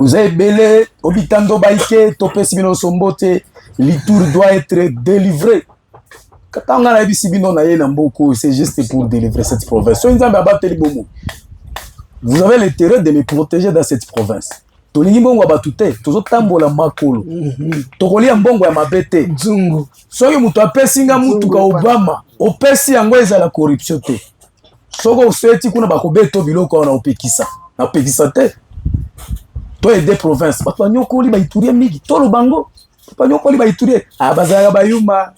Vous avez belé, Obitando Baike, Topé Sibino Sombote, l'itour doit être délivré. Quand on a la Sibino Naye Namboko, c'est juste pour délivrer cette province. Vous avez l'intérêt de me protéger dans cette province. Tolingi mbongo abatute, tozo tambola makolo. Tokolia mbongo ya mabete. Nzungu. Soki mutu apesinga mutu ka Obama, opesi yango eza la corruption te. Soko useti kuna bakobeto biloko na opekisa. Na opekisa te. To aider province. Bato nyokoli ba iturie migi, tolo bango. Bato nyokoli ba iturie. Abazaya bayuma.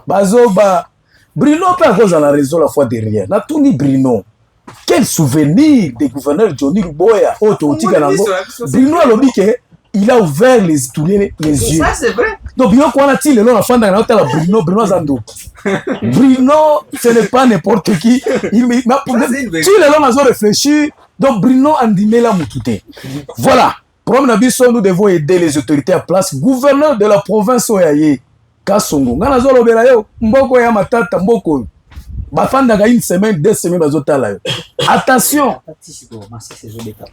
Bazoba. Bruno peut avoir la raison la fois derrière. Na tuni Bruno. Quel souvenir des gouverneurs Johnny Boya, Ototika Nango. Bruno Alobike, il a ouvert les yeux. Ça, c'est vrai. Donc, Bruno, quand on a tiré la fin d'un hôtel à Bruno Zando. Bruno, ce n'est pas n'importe qui. Il m'a tu les gens ont réfléchi. Donc, Bruno Andimé la Moutouté. Voilà. Pour nous devons aider les autorités à place. Gouverneur de la province Oyaye, Kassongo. Ganazolo Belayo, Mboko ya Matata, Mboko. Bafandaka une semaine, 2 semaines, attention,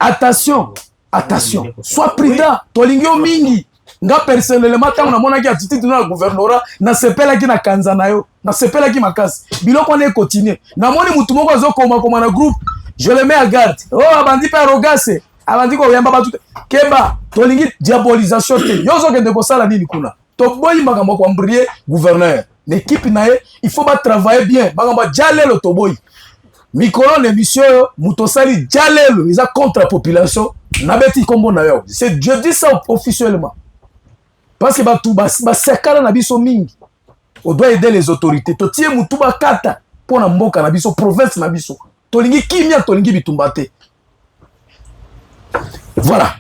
attention, attention, sois prudent. Tolingio mingi, nga personnellement, tant on a mon attitude dans le gouvernorat, na sepela ki na kanzana yo, na sepela ki makasi. Biloko on est continué. Na moni mutu moko zo koma na groupe, je le mets à garde. Oh, abandi pa rogase, abandi ko yamba ba tout. Keba, tolingi diabolisation te. Yo zo kende ko sala nini kuna. To boyi makambo ko mbrier gouverneur. L'équipe nae, il faut pas travailler bien. Bagamba jalelo toboy. Mikolo l'émission mutosali jalelo, ils a contre la population. Nabeti kombo na yo. C'est je dis ça officiellement. Parce que ba tout ba sekala na biso mingi. On doit aider les autorités. To tie mutu ba kata pour na mboka na biso province na biso. Tolingi kimia tolingi bitumbate. Voilà.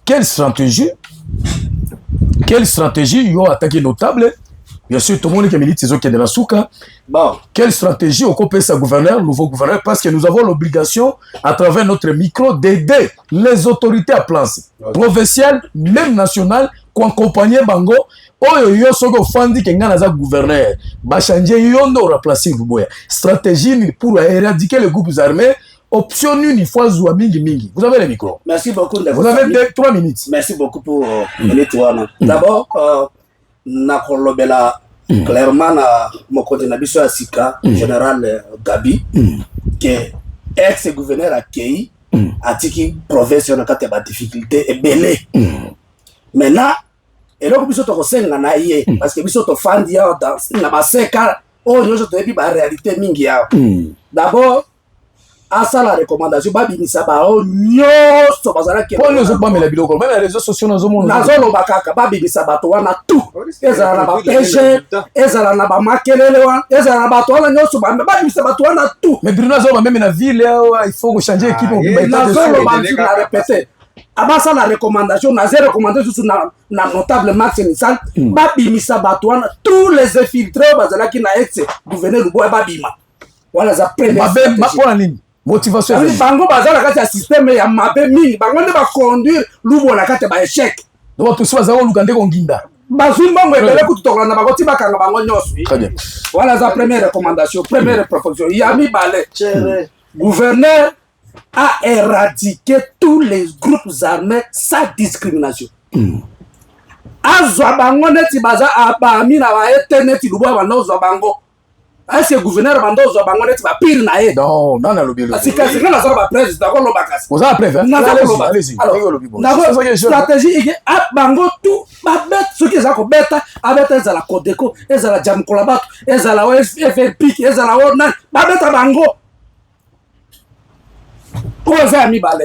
Quelle stratégie yo attaqué notable. Bien sûr, tout le monde qui milite, c'est eux qui est de la souka. Bon, quelle stratégie au copé sa gouverneur, nouveau gouverneur, parce que nous avons l'obligation, à travers notre micro, d'aider les autorités à place provinciales, même nationales, qui accompagnent Bango. Yo soko fandi que ngana za gouverneur. Ba changer yondo remplacer Luboya. Stratégie pour éradiquer les groupes armés. Option une fois zoua mingi. Vous avez le micro. Merci beaucoup. Vous avez 3 minutes. Merci beaucoup pour l'étoile. D'abord, nakolobela clairement na mokonzi na biso ya sika général Gabi que ex-gouverneur akei atiki province na kati ya difficulté ebele. Maintenant eloko biso tokosenga na ye parce que biso tofandi ya na baseka oyo nyonso toyebi ba réalité mingi yao. D'abord asa la recommandation babimisa bao nyonso bazala ke pour nous pas mais la biloko même les réseaux sociaux nazo mona nazo ba kaka babimisa bato wana tout ezala na ba PG ezala na ba makelele wana ezala na bato wana nyonso babimisa bato wana tout mais Bruno zo même na ville il faut changer équipe on va nazo ba na répéter abasa la recommandation na zéro recommandation sur na notable Max Nissan babimisa bato wana tous les infiltrés bazala ki na ex gouverneur Luboya babima wala za première pour nini motivation ali bango bazala kati ya système ya mabe mingi bango ne ba conduire lubo na kati ba échec donc tout ça za lukande ko nginda bazwi mbongo ebele kutokola na bakoti bakanga bango nyonso. Très bien. Voilà sa première recommandation, première proposition. Yami Balé, gouverneur a éradiqué tous les groupes armés sans discrimination. Azwa bango neti baza abami na ba eterneti lubo bando zwa bango. Est-ce que gouverneur bando zwa bango neti ba pire na ye? Non, non na lobby. Parce que c'est la sorte président ko lobakasi. Vous avez prévu? Allez-y. Alors, stratégie ige a bango tout ba bet ce qui za ko beta abeta za la Codeco, eza la Jam Kolabato, eza la FFP, eza la Ornan, ba beta bango.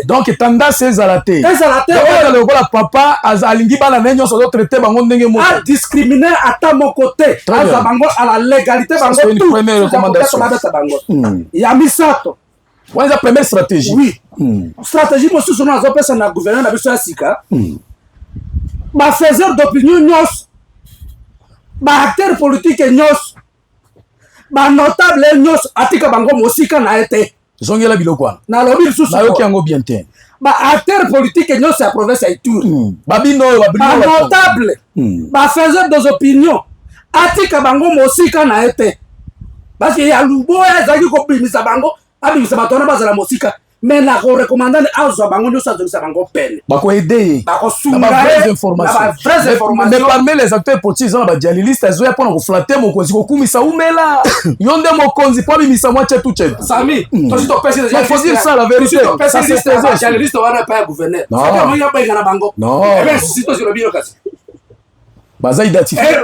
Donc tendance ezalate. Ezalate. Donc la papa alingi bana nenyo so traiter bango ndenge mo. A discriminer à mon côté. Aza bango à la légalité bango. C'est une première recommandation. Yami Sato. Ouais, la première stratégie. Oui. Stratégie moi sous na zopesa na gouvernement na biso Sika. Ba faiseur d'opinion nyos. Ba acteur politique nyos. Ba notable nyos atika bango mosika na été. Zongela bilokwa na lobi sous na yoki yango bien ten ba acteur politique nyos ya province ya Ituri babino ba notable ba faiseur des opinions atika bango mosika na été parce que ya Luboya zaki ko bimisa bango abimisa batona bazala mosika mais na recommandant azwa bango nyoso azongisa bango peine bakoede bakosunga vraies informations mais parmi les acteurs politiques ils ont badialiliste azoya mpona koflate mokonzi kokumisa umela yo nde mokonzi po abimisa mwa chetu chetu Sami tosi topesi il faut dire ça la vérité ça c'est très journaliste wana pa gouverneur non moya ba ngana bango non mais si tosi lo bino kasi baza identifié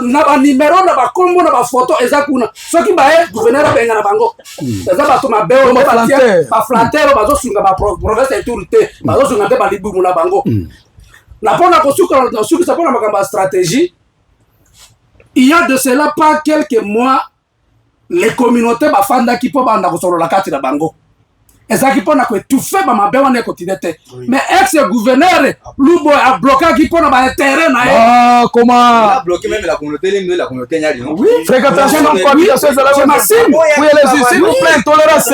na ba numéro na ba kombo na ba photo eza kuna soki ba gouverneur abenga na bango eza ba to mabeo ba flatero bazo sunga ba province autorité bazo sunga te ba libumu na bango na pona ko suka na suka sa pona makamba stratégie il y a de cela pas quelques mois les communautés ba fanda ki po banda ko solo la kati na bango ezaki pona ko étouffer ba mabeo na quotidien te mais ex gouverneur Lubo a bloqué qui pona ba terrain na ah comment a bloqué même la communauté nyali non oui fréquentation de cohabitation ezala oui les s'il vous plaît tolérance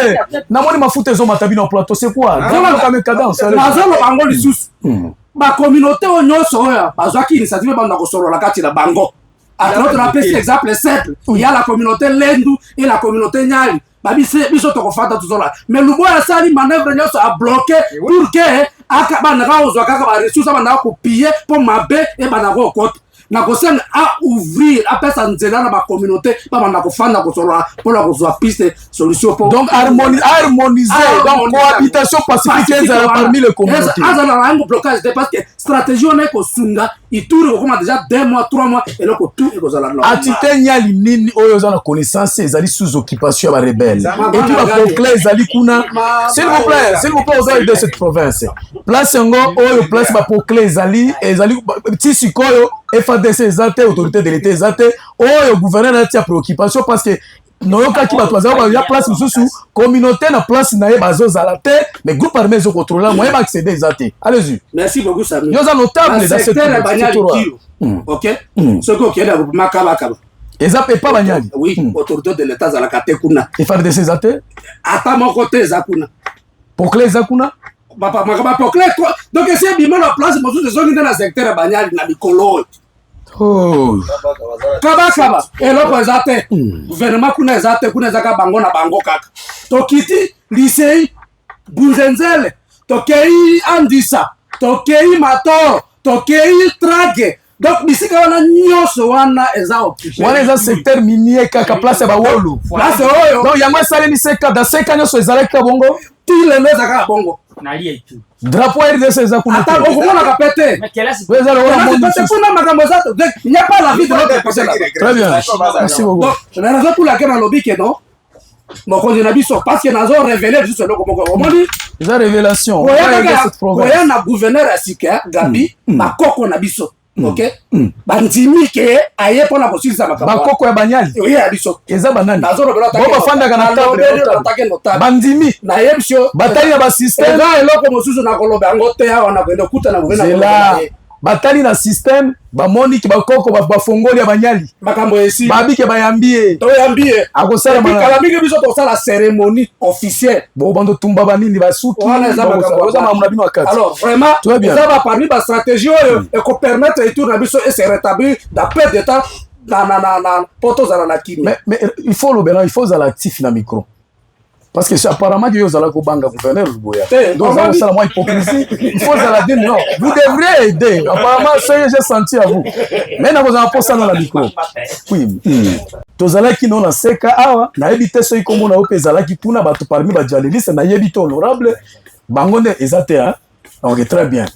na moni mafuta ezo matabi na plateau c'est quoi vraiment comme cadence bazalo bango lisusu ba communauté onyoso oya bazwaki initiative banda ko solo la kati na bango à travers la petit exemple simple il y a la communauté Lendu et la communauté Nyali biso tokofata tuzola mais Lubo asali manœuvre nyoso a bloqué pour que akabana ka ozwa kaka ba ressources bana ko piller pour mabe et bana ko kote na kosenga a ouvrir a pesa nzela na ba communauté ba bana ko fanda ko sola pour la kozwa piste solution pour donc harmoniser donc cohabitation pacifique ezala parmi les communautés azala na ngo blocage parce que stratégie on est ko sunga ituri ko déjà 2 mois 3 mois et là ko tout ko zala atite Nyali nini oyo za na connaissance ezali sous occupation ya ba rebelle et puis ba proclé ezali kuna s'il vous plaît aux gens de cette province place ngo oyo place ba proclé ezali ti sikoyo FADC ezate autorité de l'état ezate oyo gouverneur na tia préoccupation parce que noyokaki bato bazala ya place mosusu communauté na place na ye bazozala te mais groupe armé ezo contrôler moyen accéder ezate allez-y merci beaucoup Sami yo za notable dans cette ok ce que okenda ko makaba eza pe pa Banyali oui autorité de l'état za la kate kuna FADC ezate ata moko te za kuna proclé eza kuna papa makaba proclé donc c'est bima la place mosusu ezongi na secteur ya Banyali na mikolo oh kaba eloko eza te gouvernement kuna eza te kuna ezaka bango na bango kaka tokiti lycée Bunzenzele tokei Andisa tokei Matoro tokei Trage donc bisika wana nyonso wana eza occupé wana eza secteur minier kaka place ya bawolu place oyo donc yango esalemi seka dans 5 ans nyonso ezalaki ka bongo tile ndo ezaka bongo drapeau RDC eza kuna ata okomona ka pete eza le wala monde kuna makambo za to il n'y a pas la vie de l'autre côté là très bien merci beaucoup donc la raison pour laquelle on lobby que non mokonzi na biso parce que nazo révéler biso loko moko omoni eza révélation oya na gouverneur ya sika Gabi bakoko na biso ok bandimi ke aye pona kosilisa makambo bakoko ya Banyali oye ya biso eza banani nazo robela bo bafandaka na table bandimi na yebisho batali na ba système eza eloko mosusu na koloba yango te awa na kwenda kuta na gouverneur batali na système bamoni ki bakoko bafongoli ya Banyali makambo esi babike bayambie toyambie akosala kala mingi biso tosala cérémonie officielle bo bando tumba banini basuki oza mamuna bino akati alors vraiment ça va parmi ba stratégie oyo et ko permettre et tout na biso et se rétablir d'après de temps na poto zala na kimi mais il faut il faut zala actif na micro parce que apparemment Dieu zala ko banga gouverneur Luboya donc ça c'est la moins hypocrisie il faut zala dire non vous devriez aider apparemment ce que j'ai senti à vous mais na vous en pour ça dans la micro oui tozala ki non na seka awa na ebite so ikombo na ope zala ki tuna bato parmi ba journalistes na yebite honorable bangonde ezate hein donc très bien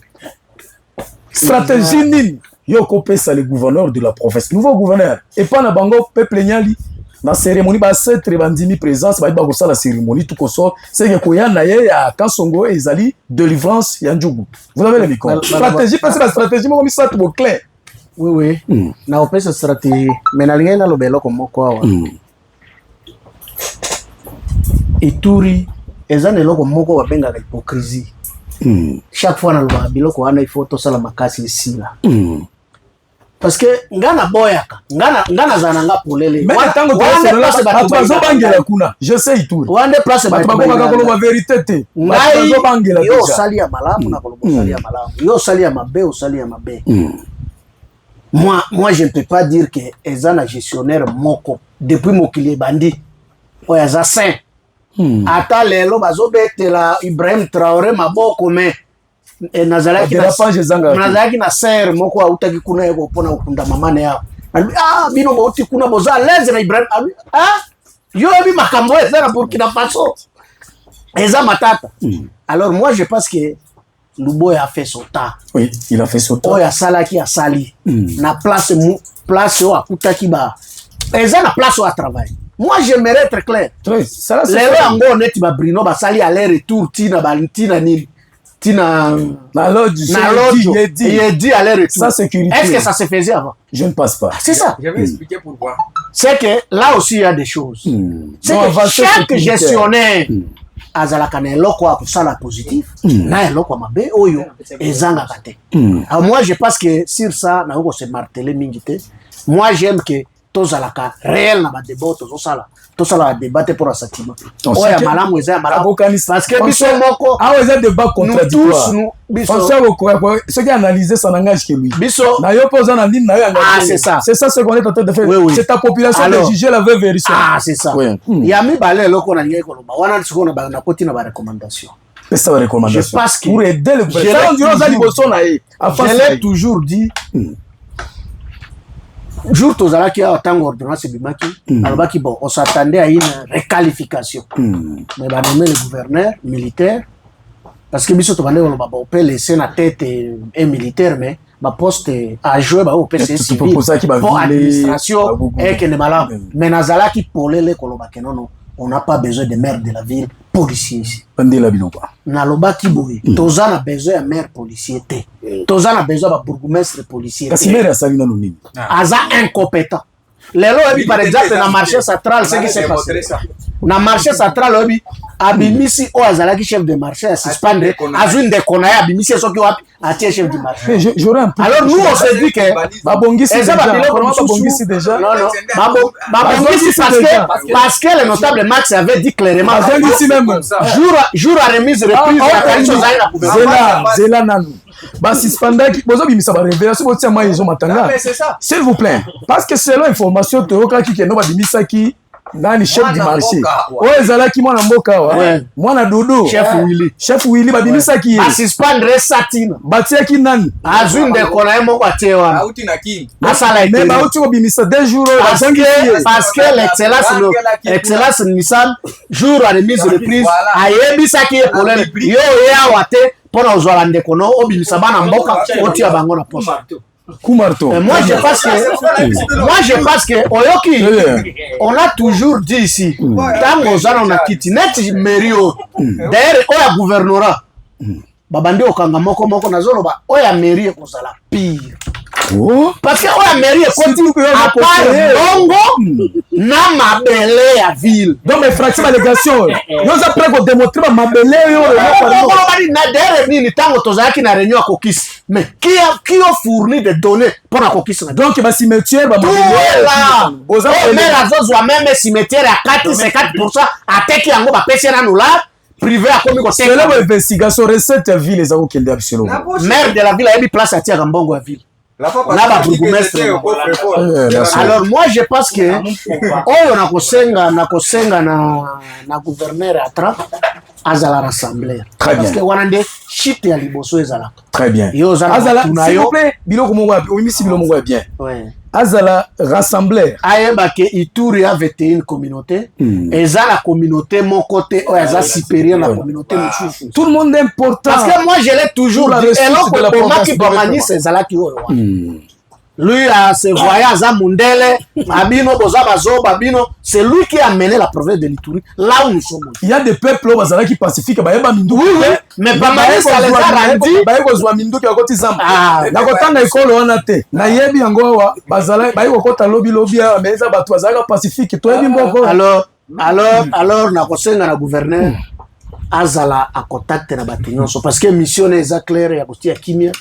stratégie nini yo ko pesa le gouverneur de la province nouveau gouverneur et pas na bango peuple Nyali na cérémonie ba setre bandimi présence ba ko la cérémonie tout consort c'est que koya na ye ya Kansongo ezali délivrance ya Njugu vous avez le micro stratégie parce que la stratégie mo misa tout clair oui na opesa stratégie mais na lingena lo belo comme quoi Ituri ezane loko moko babenga la hypocrisie chaque fois na lo biloko wana il faut to sala makasi esila parce que ngana boyaka ngana zananga polele mais tango to bangela kuna je sais Ituri wande place ba bakoma koloba vérité te bato bangela yo sali ya malamu na koloba sali ya malamu yo sali ya mabe moi je ne peux pas dire que ezana gestionnaire moko depuis mokili bandi oya za saint ata lelo bazobetela Ibrahim Traoré maboko me nazalaki na serre moko autaki kuna yeko pona ukunda mamane yao bino bauti kuna boza leze na Ibrahim yo bi makambo eza na Burkina Faso eza matata. Alors moi je pense que Luboya a fait son temps. Oui, il a fait son temps. Oya salaki a sali na place o akutaki ba eza na place o à travail. Moi j'aimerais être clair. Oui, ça là c'est les yango net ba Brino ba sali aller retour tina balentina nini tina na lodge il dit aller retour. Ça sécurité. Est-ce que ça se faisait avant? Je ne pense pas. C'est ça. Je vais expliquer pourquoi. C'est que là aussi il y a des choses. C'est que chaque gestionnaire azalaka na eloko ya kosala positif na eloko mabe oyo ezangaka te. Alors moi je pense que sur ça na se marteler mingi te. Moi j'aime que tozalaka réel na ba débat tosala débat pour un sentiment oya malamu eza malamu parce que biso moko eza débat contradictoire ce qui analyser ça n'engage que lui biso na yo posa na nini na yo c'est ça ce qu'on est en train de faire. C'est ta population de juger la vraie vérité. C'est ça. Ya mi balé loko na ngai koloba wana tsiko na koti na ba recommandation. C'est ça la recommandation. Je pense que pour aider le gouvernement. Je l'ai toujours dit. Jour tozalaki a tango ordonnance bimaki alobaki bon on s'attendait à une réqualification mais ba nommer le gouverneur militaire parce que biso to bande on ba peut laisser na tête un militaire mais ba poste à jouer ba au PC civil pour administration et que ne malade mais nazalaki polele koloba que non on n'a pas besoin de maire de la ville policier ici bandela biloko nalobaki boye tozana besoin de maire policier te tozana besoin de bourgmestre policier kasi maire asali na nini aza incompétent lelo ebi par exemple na marché central ce qui s'est passé na marché central ebi abimisi o azalaki chef de marché à suspendre azune de konaya abimisi soki wapi atie chef du marché. J'aurais un peu. Alors nous on se dit que babongisi déjà non babongisi parce que le notable Max avait dit clairement ici même jour à remise reprise zela nanu basispandaki bozobimisa barévélation botia mai ezo matanga s'il vous plaît parce que selon information toyokaki keno babimisaki nani chef du marché oyo ezalaki mwana mboka wa mwana dudu chef Willy babimisaki ye basispandre satina batiaki nani azwi ndeko na ye moko atie wana auti na king asala mais bauti kobimisa 2 jours parce que l'excellence Nissan jour à remise reprise ayebisaki ye problème yo ye awa te mpona ozwala ndeko no obimisa bana mboka otia bango na poche Kumarto. Moi je pense que oyoki on a toujours dit ici tango zana na kiti net merio d'ailleurs oya gouvernorat babandi okanga moko nazoloba oya mairie kozala pire parce que oya mairie continue à part bongo na mabele ya ville donc mes fractions allégation nous a prêt pour démontrer mabele yo na derrière nini tango tozalaki na réunion à Kokis mais qui a fourni des données pour la Kokis donc ba cimetière ba mabele oza mais azozwa même cimetière à 4-50% ateki yango ba pesi na nula privé à comme c'est là investigation recette ya ville ezako kende absolument maire de la ville a mis place à tia mbongo ya ville là ba bourgmestre. Alors moi je pense que oyo na kosenga na gouverneur atra azala rassembler parce que wanande shit ya liboso ezalaka très bien azala s'il vous plaît biloko moko omimisi biloko moko bien azala rassembler ayeba ke Ituri avait une communauté eza la communauté mon côté eza supérieur la communauté mususu tout le monde est important parce que moi je l'ai toujours dit eloko bomaki bomani ezalaki oyo lui a se voyait à Mundele, Abino, Bozabazo, Babino, c'est lui qui a mené la province de l'Ituri, là où nous sommes. Il y a des peuples qui pacifiques, oui, mais Bamane, ça les a rendus. Bayebi qui a côté Zamba. Na kota na école wana te. Na yebi yango wa bazala bayebi kota lobby mais ça batu azaka pacifique. Toi yebi mboko. Alors na kosenga na gouverneur azala a contact na batu nyonso parce que mission est claire ya kotia kimia.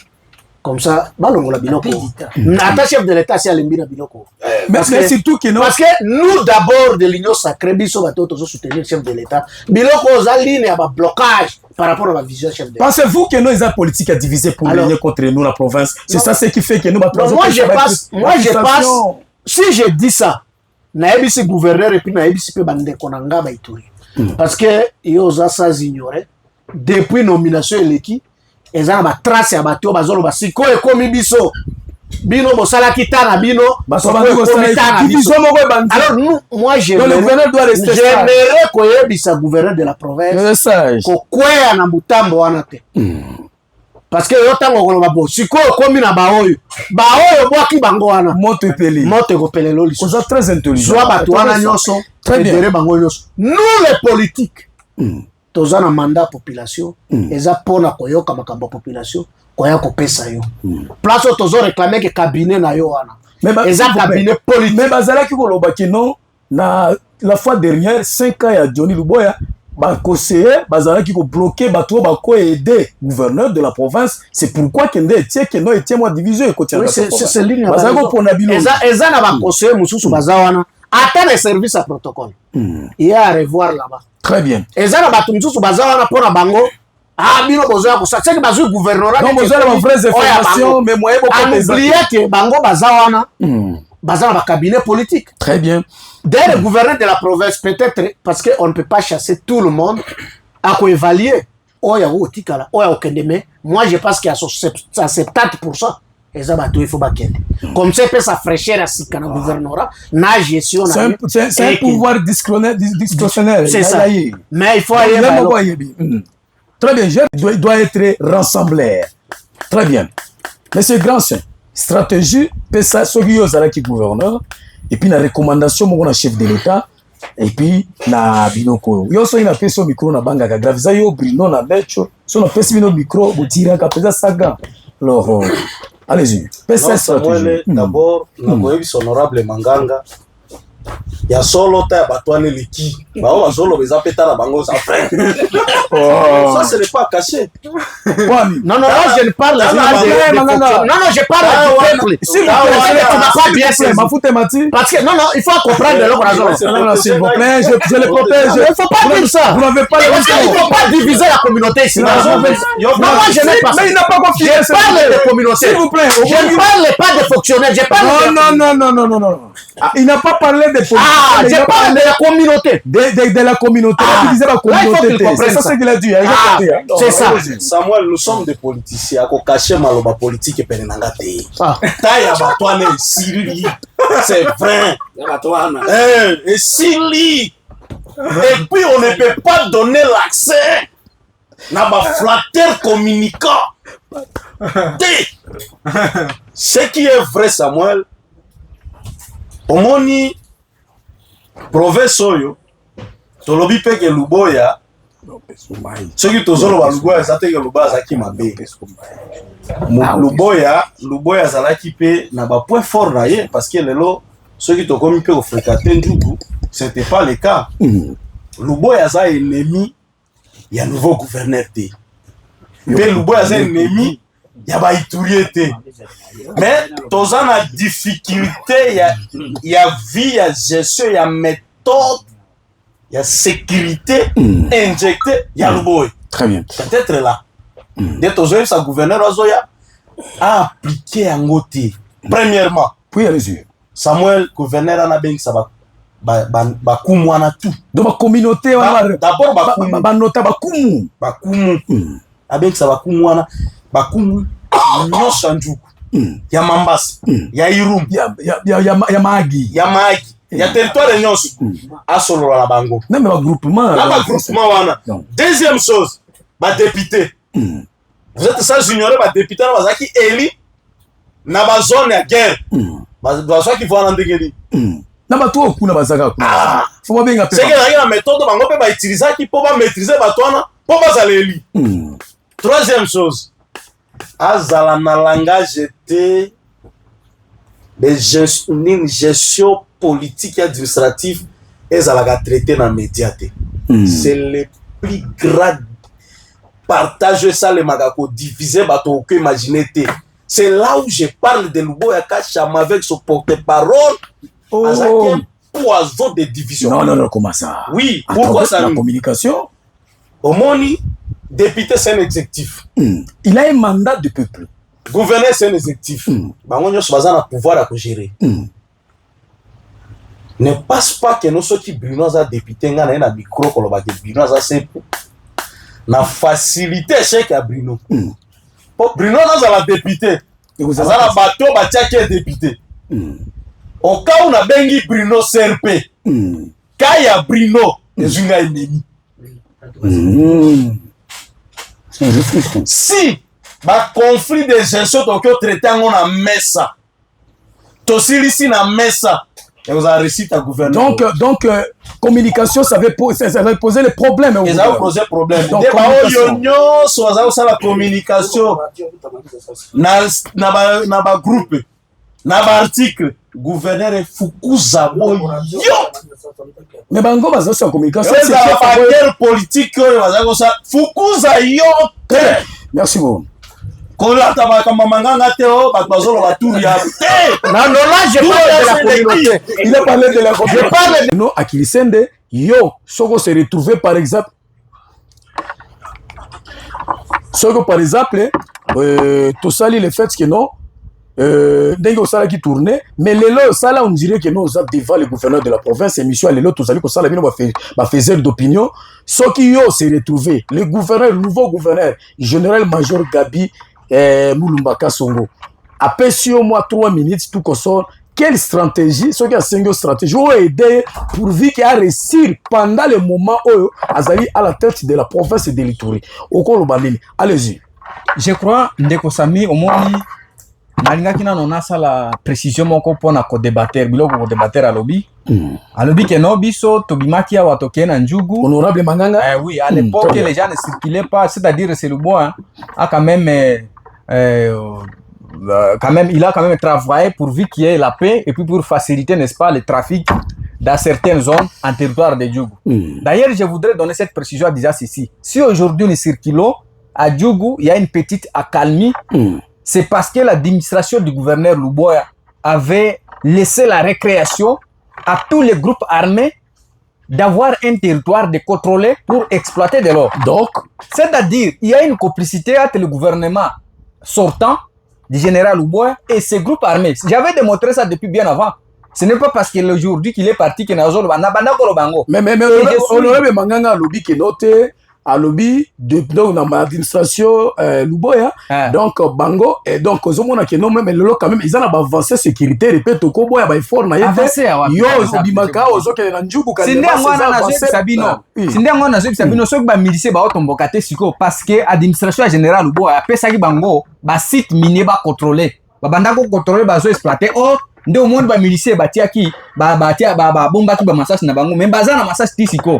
Comme ça, balongola biloko. Nata chef de l'État si alembira biloko. Parce que surtout que parce que nous d'abord de l'Union sacrée biso bato to soutenir le chef de l'État. Biloko za ligne ya ba blocage par rapport à la vision chef de l'État. Pensez-vous que nous les politique à diviser pour gagner contre nous la province? C'est ça ce qui fait que nous moi je passe si je dis ça, na ebisi gouverneur et puis na ebisi pe bande konanga ba Ituri. parce que yo oza sans ignorer depuis nomination eleki eza na batrace ya bato oyo bazoloba sikoyo ekomi biso bino bosalaki ta na bino alors moi j'aimerais koyebisa gouverneur de la province kokweya na butambo wana te parce que yo ntango koloba bo sikoyo ekomi na baoyo bwaki bango wana moto ekopele loliso oza très intelligent zwa bato wana nyonso edere bango nyonso nous les politiques toza na mandat population eza mpona koyoka makambo ya population koya kopesa yo place oyo tozo réclame ke cabinet na yo wana eza cabinet politique mais bazalaki kolobaki non na la fois dernière 5 ans ya Johnny Luboya baconseiller bazalaki kobloquer bato oyo bakoaider gouverneur de la province. C'est pourquoi kende etie keno etie mwa division ekotiaka c'est ligne bazalaki kopona bino eza na baconseiller mosusu baza wana ata na service à protocole il y a à revoir là-bas. Très bien. Eza na bato mosusu baza wana mpona bango bino bozoya kosala seki bazwi gouvernorat donc bozala ba vraies informations mais moyen oublier que bango baza wana baza na bacabinet politique. Très bien. Dès le gouverneur de la province peut-être parce qu'on ne peut pas chasser tout le monde à coévaluer oya otikala oya okendeme moi je pense qu'il y a 70% eza bato il faut bakende comme ça peut sa fraîcheur à sika na gouvernorat na gestion na c'est un pouvoir discrétionnaire c'est ça mais il faut aller très bien je dois être rassembleur. Très bien monsieur Grandchamp stratégie pesa soki yo zalaki gouverneur et puis la recommandation mon chef de l'état et puis na binoko yo so ina peso micro na banga ka grave za yo Bruno na Becho so na pesi bino micro botira ka pesa saga alors allez-y pesa stratégie d'abord na koyebi honorable Manganga ya solo ta batwane liki bao bazolo beza peta na bango za frère ça ce n'est pas caché non je ne parle pas non je parle du peuple s'il vous plaît pas bien c'est ma faute mati parce que non il faut comprendre le raison non s'il vous plaît je le protège il faut pas dire ça vous n'avez pas il faut pas diviser la communauté ici non moi je n'ai pas mais il n'a pas confiance je parle de communauté s'il vous plaît je ne parle pas de fonctionnaires je parle non il n'a pas parlé de politique. Je parle de la communauté. De la communauté. Diviser la communauté. C'est ça ce qu'il a dit. C'est ça. Samuel, nous sommes des politiciens. Ako caché maloba politique et penenangate. Taïa batouane Siri. C'est vrai. Et Siri. Et puis on ne peut pas donner l'accès. N'a pas flatteur communicant. Ce qui est vrai, Samuel. Omoni province oyo tolobi peke Luboya soki tozoloba Luboya ezateke Luboya azalaki mabe Luboya azalaki pe na ba point fort na ye parce que lelo soki tokomi pe kofréquenter Njugu c'était pas le cas. Luboya aza ennemi ya nouveau gouverneur te pe Luboya aza ennemi ya ba Itourie te mais toza na difficulté ya vie ya gestion ya méthode ya sécurité injectée ya Luboya. Très bien. Peut-être là de tozo sa gouverneur azoya a appliqué yango te. Premièrement puis allez-y Samuel gouverneur ana bengisa ba kumu wana tout donc la communauté d'abord ba nota ba kumu abengisa ba kumu wana bakumu nyosha Njugu ya Mambasa ya Irumu ya Magi ya territoire nyonso asolola la bango na ba groupement wana. Deuxième chose ba député vous êtes sans ignorer ba député na bazaki éli na ba zone ya guerre bazaki vona ndengeli na ba to kuna bazaka kuna faut ba benga pe c'est que la méthode bango pe ba utiliser ki po ba maîtriser ba twana po bazala éli. Troisième chose azala na langage était une gestion politique et administrative ezalaka traité dans média te. C'est le plus grand partage ça le magako diviser bato que imaginer te. C'est là où je parle de Luboya Kachama avec son porte-parole azaki poison de division. Non comment ça? Oui, pourquoi ça? La communication Omoni député c'est un exécutif. Il a un mandat de peuple. Gouverneur c'est un exécutif. Bango nyonso baza na pouvoir à gérer. ne passe pas que nous qui Bruno a député nga na micro ko ba que Bruno a simple na facilité chèque à Bruno. Bruno a la député. Vous avez la bateau ba tia député. Au cas où on a bengi Bruno CRP. Kaya Bruno ezunga ennemi. Si ba conflit de gestion donc traité en messa. Tosili si na messa. Et vous avez réussi à gouverner. Donc communication, ça avait posé les problèmes. Ils ont posé problème. Donc, la communication. Na ba groupe. Na ba article. Gouverneur est Fukuza Boyo. Mais bango bazo sa communication. C'est la guerre politique. Fukuza yo. Merci beaucoup. Kola tabaka mamanga teo batbazolo baturu ya non là je parle de la communauté. Il a parlé de la communauté. Je parle de non Akilisende yo soko se retrouver par exemple tout ça le fait que non ndenge osala qui tourner mais lelo ça là on dirait que nous a devant le gouverneur de la province émission lelo tout ça ko sala bino ba faiseur d'opinion ce qui yo se retrouver le gouverneur, le nouveau gouverneur général-major Gabi Mulumbaka Songo après si au moins 3 minutes tout qu'on sort quelle stratégie ce qui a 5 stratégies ont aidé pour qu'il a réussi pendant le moment où Azali à la tête de la province de l'Ituri au Kolobanini. Allez-y. Je crois ndeko Sami au moins nalingaki nano nasala précision moko mpona kodebatere biloko kodebatere alobi alobi ke no biso tobimaki awa tokeye na njugu honorable Manganga. Oui, à l'époque les gens ne circulaient pas, c'est-à-dire c'est le bois a quand même il a quand même travaillé pourvu qu'il y ait la paix et puis pour faciliter, n'est-ce pas, le trafic dans certaines zones en territoire de Djougou. D'ailleurs, je voudrais donner cette précision à disant ceci. Si aujourd'hui nous circulons à Djougou, il y a une petite accalmie, c'est parce que l'administration du gouverneur Luboya avait laissé la récréation à tous les groupes armés d'avoir un territoire de contrôler pour exploiter de l'or. Donc, c'est-à-dire, il y a une complicité entre le gouvernement sortant du général Luboya et ces groupes armés. J'avais démontré ça depuis bien avant. Ce n'est pas parce que aujourd'hui qu'il est parti que Nazolo Banabana Kolobango. Mais honorable Manganga lobby qui noté à lobby donc dans l'administration Luboya donc bango et donc ozomona que non même lelo quand même ils ont avancé sécurité répète ko boya ba effort na yete yo bimaka ozoke na njugu ka sinde ngwana na zo Sabino sinde ngwana na zo Sabino soki ba milice ba otomboka te siko parce que administration générale Luboya pesa ki bango ba site minier ba contrôler ba banda ko contrôler ba zo exploiter or nde au monde ba milice ba tiaki ba bomba ki ba massage na bango même baza na massage tisiko.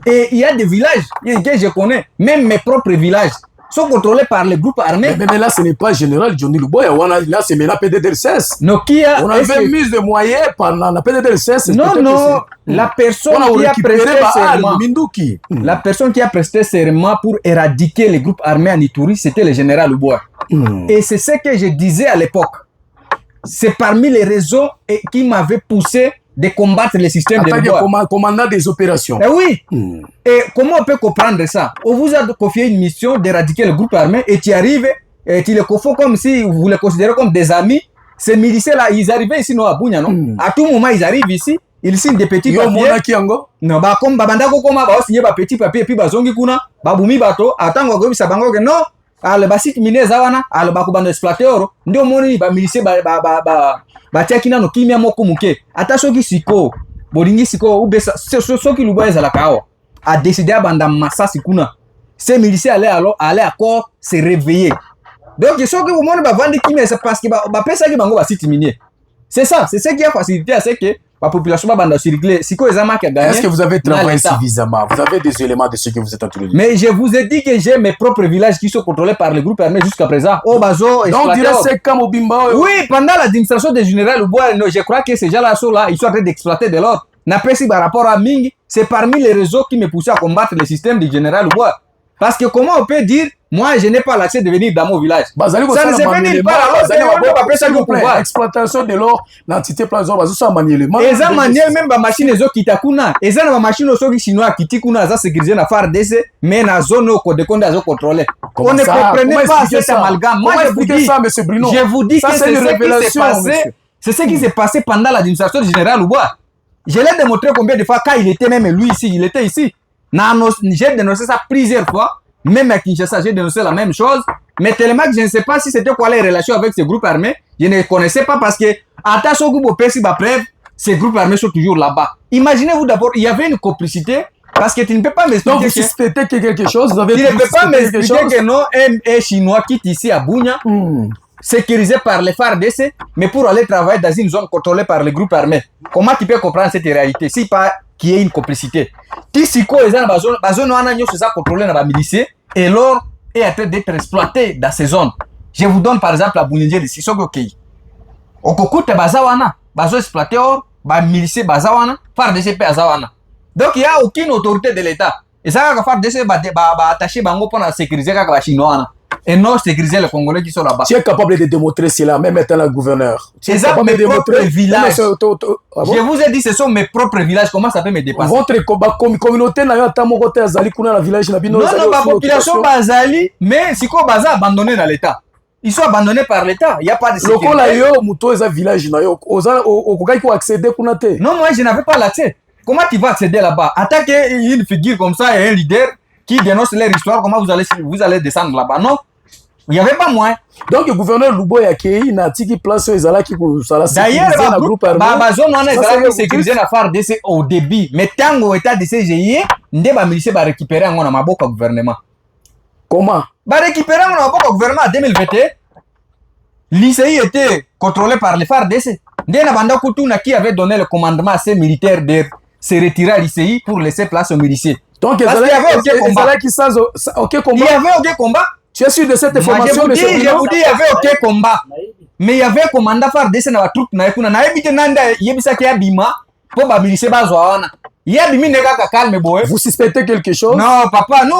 Et il y a des villages que je connais, même mes propres villages, sont contrôlés par les groupes armés. Mais là, ce n'est pas général Johnny Luboya, là, c'est maintenant PDDR16. Non, on avait mis des moyens pendant la PDDR16. Non, la personne qui a presté serment, la personne qui a presté serment pour éradiquer les groupes armés en Ituri, c'était le général Luboya. Et c'est ce que je disais à l'époque. C'est parmi les raisons qui m'avaient poussé de combattre le système de Luboya. Commandant des opérations. Oui. Et comment on peut comprendre ça? On vous a confié une mission d'éradiquer le groupe armé et tu arrives et tu les confonds comme si vous les considérez comme des amis. Ces miliciens-là, ils arrivaient ici, non, à Bounia, non? À tout moment, ils arrivent ici, ils signent des petits papiers. Non, bah, comme Babandako, comme bah, signer des petits papiers, et puis bah, zongi kuna, bah, boumi bato, attends, on va sabango que non, alors, bah, si tu mines zawana, alors, bah, kubando exploiter oro, ndio moni, bah, miliciens, batiakina no kimia moko muke ata soki siko bolingi siko ubesa soki Luboya ezalaka awa a décidé abanda masasi kuna ces miliciens allaient encore se réveiller donc soki omoni bavandi kimia c'est parce que bapesaki bango basite minier c'est ça c'est ce qui a facilité à ce que la population banda circuler siko ezama qui a gagné. Est-ce que vous avez travaillé suffisamment? Vous avez des éléments de ce que vous êtes en train de dire? Mais je vous ai dit que j'ai mes propres villages qui sont contrôlés par les groupes armés jusqu'à présent. Oh bazo, donc dirait c'est comme au Bimba. Oui, pendant l'administration des généraux Luboya, je crois que ces gens-là sont là, ils sont en train d'exploiter de l'or. N'apprécie par rapport à Ming, c'est parmi les réseaux qui me poussaient à combattre le système du général Luboya. Parce que comment on peut dire, moi je n'ai pas l'accès de venir dans mon village. Ça ne se fait nulle part. Alors, exploitation de l'or, l'entité plazo, ça manuellement. Et ça manuel même ma machine ezo kitakuna. Et ça ma machine oso ki chinois kitikuna za sécuriser na phare DC, mais na zone ko de konde azo contrôler. On ne comprenait pas cet amalgame. Moi je vous dis ça, monsieur Bruno. Je vous dis que c'est ce qui s'est passé. C'est ce qui s'est passé pendant l'administration du général Luboya. Je l'ai démontré combien de fois quand il était même lui ici, il était ici. J'ai dénoncé ça plusieurs fois. Même à Kinshasa, j'ai dénoncé la même chose. Mais tellement que je ne sais pas si c'était quoi les relations avec ces groupes armés. Je ne connaissais pas parce que, à ta groupe au PSI, ces groupes armés sont toujours là-bas. Imaginez-vous d'abord, il y avait une complicité. Parce que tu ne peux pas m'expliquer. Donc vous suspectez que quelque chose, tu ne peux pas m'expliquer que non, un Chinois quitte ici à Bunia, sécurisé par les FARDC, mais pour aller travailler dans une zone contrôlée par les groupes armés. Comment tu peux comprendre cette réalité si pas qu'il y ait une complicité? Tisiko est dans la zone où on a contrôlé dans la milice et l'or est en train d'être exploité dans ces zones. Je vous donne par exemple la Boulingé de Sissoko Kei. Okokoute Bazawana, Bazo exploité or, milice Bazawana, FARDC Bazawana. Donc il n'y a aucune autorité de l'État. Et ça va faire des attacher Bango pour sécuriser les Chinois et non sécuriser les Congolais qui sont là-bas. Tu es capable de démontrer cela, même étant le gouverneur. C'est ça mes propres villages. Je vous ai dit, ce sont mes propres villages. Comment ça peut me dépasser? Votre communauté n'a pas mon côté Azali Kuna la village na bino. Non, la population Bazali, mais si quoi Baza abandonné dans l'État. Ils sont abandonnés par l'État. Il n'y a pas de sécurité. Lokola yo muto eza village na yo. Okokai ko accéder kuna te. Non, moi je n'avais pas l'accès. Comment tu vas accéder là-bas? Attaquer une figure comme ça et un leader qui dénonce leur histoire, comment vous allez descendre là-bas? Non, il n'y avait pas moyen. Donc le gouverneur Luboya Kei n'a tiki place aux Ezalaki pour ça. D'ailleurs, la groupe armé, zone on est sécurisé la FARDC au début, mais tant au état de CGI, ndeba milice va récupérer en maboko gouvernement. Comment? Va récupérer en maboko gouvernement en 2021. L'ICI était contrôlé par les FARDC. Ndena Banda Koutouna qui avait donné le commandement à ces militaires de se retirer à l'ICI pour laisser place aux miliciens. Donc, il y avait aucun combat. Tu es sûr de cette information? Je vous dis, il y avait aucun combat. Mais il y avait un commandant FARDC dans la troupe. Vous suspectez quelque chose? Non, papa, nous,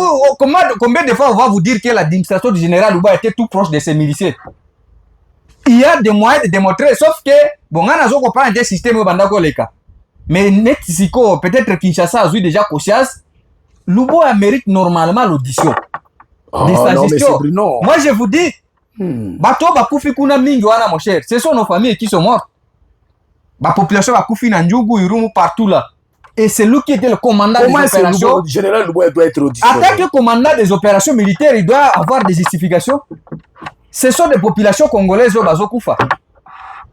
combien de fois on va vous dire que l'administration du général Ouba était tout proche de ces miliciens? Il y a des moyens de démontrer, sauf que, bon, on a comprendre des systèmes au Bandako Leka. Mais Netsiko, peut-être Kinshasa a eu déjà conscience, Luboya mérite normalement l'audition. Moi je vous dis, bato bakufi kuna mingi wana mon cher, ce sont nos familles qui sont mortes. La population bakufi na Ndjougou, Irumu, partout là. Et c'est lui qui était le commandant des opérations. Le général Luboya doit être auditionné. En tant que commandant des opérations militaires, il doit avoir des justifications. Ce sont des populations congolaises au Bazokoufa.